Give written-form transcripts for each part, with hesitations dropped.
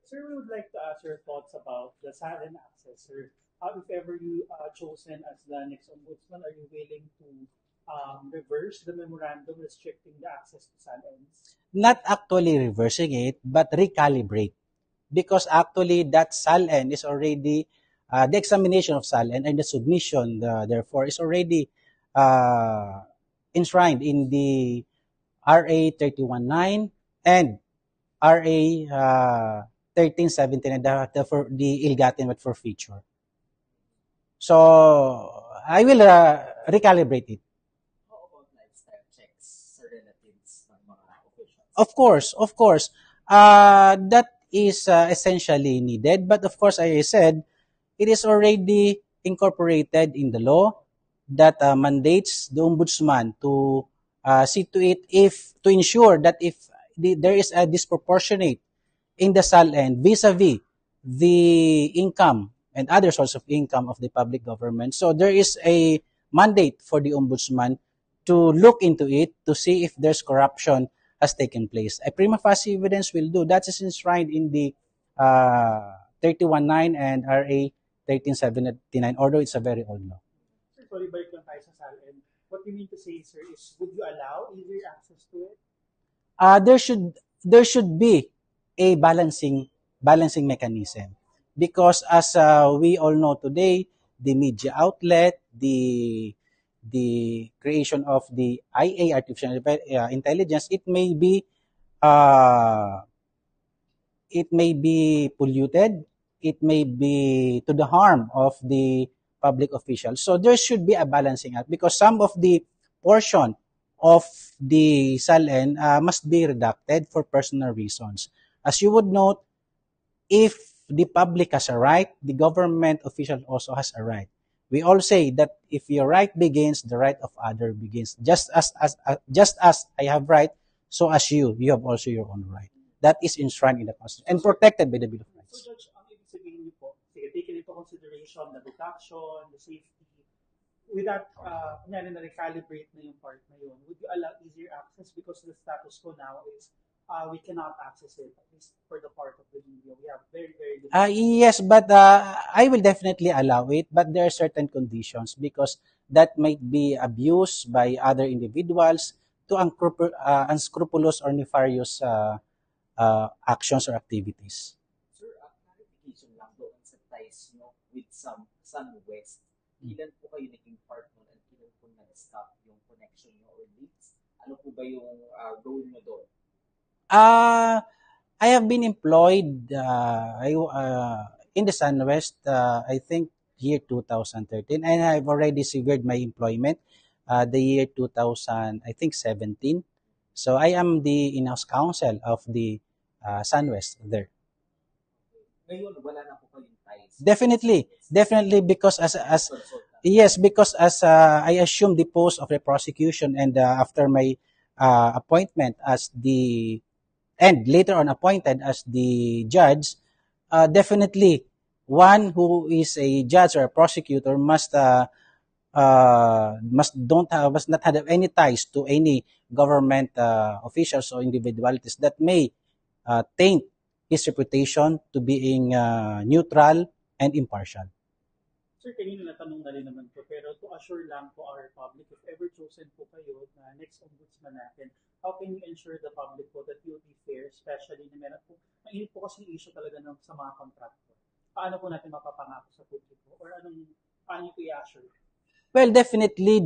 Sir, we would like to ask your thoughts about the silent access, sir. If ever you chosen as the next ombudsman, are you willing to reverse the memorandum restricting the access to silence? Not actually reversing it, but recalibrate. Because actually that SALN is already, the examination of SALN and the submission, therefore, is already uh, enshrined in the RA 319 and RA 1317 and the ill-gotten wealth forfeiture. So I will recalibrate it. Of course, that is essentially needed. But of course, as I said, it is already incorporated in the law that mandates the ombudsman to see to it if to ensure that if there is a disproportionate in the SALN vis-a-vis the income and other sources of income of the public government. So there is a mandate for the ombudsman to look into it to see if there's corruption has taken place. A prima facie evidence will do. That is enshrined in the 319 and RA 1379, although it's a very old law. Sir, sorry, balik lang tayo sa SALN. What you mean to say, sir, is would you allow easier access to it? There should be a balancing mechanism because as we all know today, the media outlet, the creation of the IA, artificial intelligence, uh, it may be polluted, it may be to the harm of the public officials. So there should be a balancing act because some of the portion of the SALN must be redacted for personal reasons. As you would note, if the public has a right, the government official also has a right. We all say that if your right begins, the right of other begins. Just as I have right, so as you have also your own right. That is enshrined in the Constitution and protected by the Bill of So, Rights. Judge, ang ibig sabihin niyo po, sige, taking into consideration the deduction, the safety, with that, kunyari na recalibrate na yung part na yun, would you allow easier access? Because the status quo now is we cannot access it, at least for the part of the media. We have very, very limited. Yes, but I will definitely allow it, but there are certain conditions because that might be abused by other individuals to unscrupulous or nefarious actions or activities. Sir, clarification lang doon sa ties nyo with SunWest. Ilan po kayo naging partner at ilan po nag-stop yung connection nyo or leads? Ano po ba yung goal nyo doon? I have been employed in the SunWest, I think, year 2013, and I've already severed my employment the year 2000, I think, 17. So I am the in-house counsel of the SunWest there. Ngayon, wala na po kayong ties. Definitely, because as yes, because as I assumed the post of the prosecution and after my appointment as the and later on appointed as the judge, definitely one who is a judge or a prosecutor must not have any ties to any government officials or individualities that may taint his reputation to being neutral and impartial. Sir, kanina natanong na rin naman po, pero to assure lang po our public, if ever chosen po kayo na next ombudsman natin, how can you ensure the public po that you'll be fair, especially na meron po, mainit po kasi issue talaga ng, sa mga contractor. Paano po natin mapapangako sa publiko? Or paano po i-assure? Well, definitely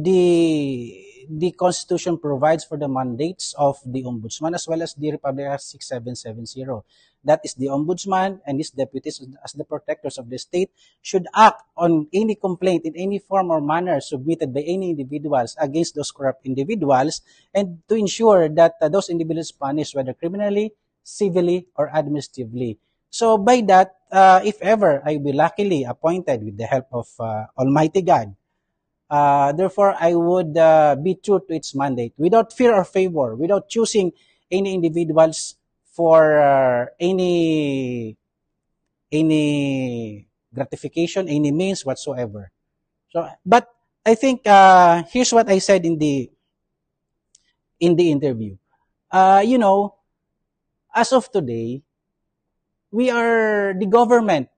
the Constitution provides for the mandates of the Ombudsman as well as the Republic Act 6770. That is the Ombudsman and his deputies as the protectors of the state should act on any complaint in any form or manner submitted by any individuals against those corrupt individuals and to ensure that those individuals punished whether criminally, civilly, or administratively. So by that, if ever I will be luckily appointed with the help of Almighty God, therefore, I would be true to its mandate without fear or favor, without choosing any individuals for any gratification, any means whatsoever. So, but I think here's what I said in the interview. As of today, the government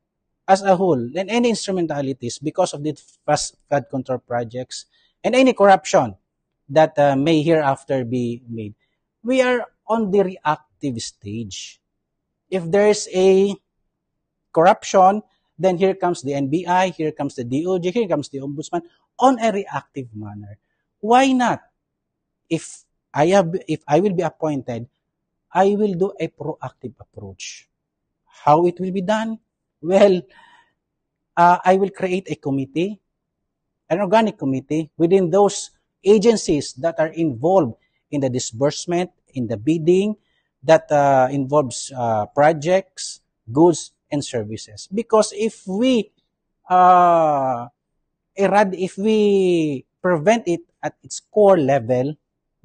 as a whole, and any instrumentalities because of the fast flood control projects and any corruption that may hereafter be made, we are on the reactive stage. If there's a corruption, then here comes the NBI, here comes the DOJ, here comes the Ombudsman on a reactive manner. Why not? If I will be appointed, I will do a proactive approach. How it will be done? Well, I will create a committee, an organic committee within those agencies that are involved in the disbursement, in the bidding, that involves projects, goods, and services. Because if we prevent it at its core level,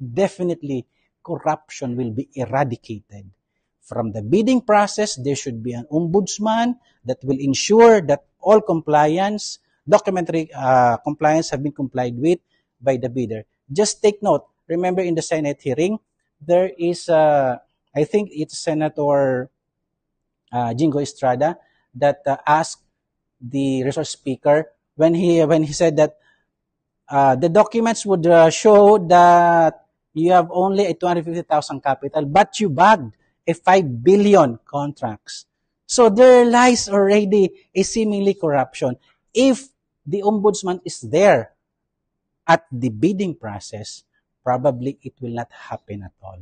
definitely corruption will be eradicated. From the bidding process, there should be an ombudsman that will ensure that all compliance, documentary compliance have been complied with by the bidder. Just take note, remember in the Senate hearing, there is, I think it's Senator Jingo Estrada that asked the resource speaker when he said that the documents would show that you have only a 250,000 capital, but you bagged a 5 billion contracts. So there lies already a seemingly corruption. If the ombudsman is there at the bidding process, probably it will not happen at all.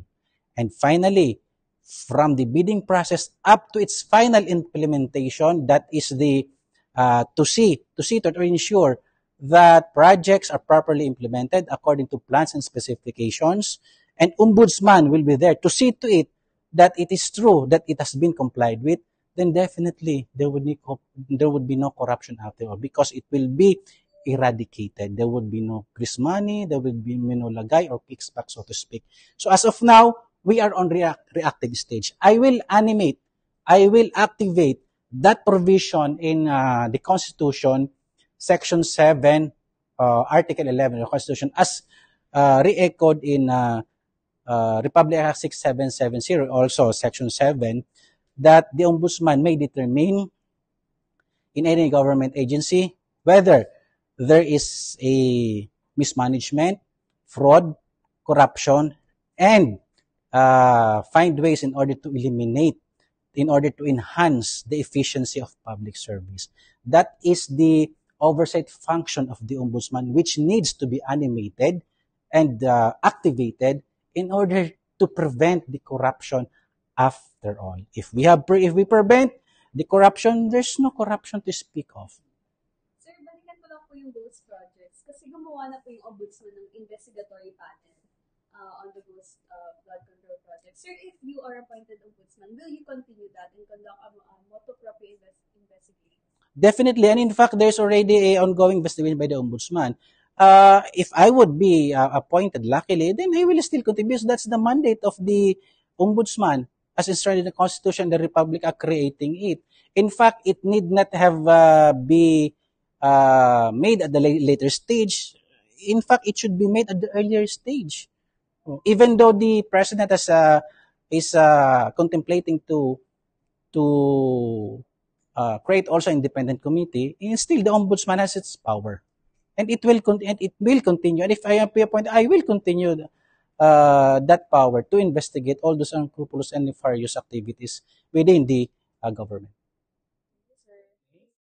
And finally, from the bidding process up to its final implementation, that is the to see to ensure that projects are properly implemented according to plans and specifications, and ombudsman will be there to see to it that it is true that it has been complied with, then definitely there would be no corruption after all, because it will be eradicated. There would be no grease money, there would be no lagay or kickback, so to speak. So as of now, we are on reactive stage. I will activate that provision in the Constitution, Section 7, Article 11 of the Constitution, as re-echoed in Republic Act 6770, also Section 7, that the Ombudsman may determine in any government agency whether there is a mismanagement, fraud, corruption, and find ways in order to eliminate, in order to enhance the efficiency of public service. That is the oversight function of the Ombudsman, which needs to be animated and activated in order to prevent the corruption after all. If we prevent the corruption, there's no corruption to speak of. Sir, balikan ko lang po yung ghost projects kasi gumawa na po yung ombudsman ng investigatory panel on the ghost flood control project. Sir, if you are appointed ombudsman, will you continue that and conduct a motu proprio investigation? Definitely, and in fact, there's already a ongoing investigation by the ombudsman. If I would be appointed, luckily, then I will still continue, because that's the mandate of the ombudsman as instructed in the Constitution, the Republic Act creating it. In fact, it need not have be made at the later stage. In fact, it should be made at the earlier stage. Even though the president is contemplating to create also independent committee, and still the ombudsman has its power, and it will continue. And if I am appointed, I will continue that power to investigate all those unscrupulous and nefarious activities within the government.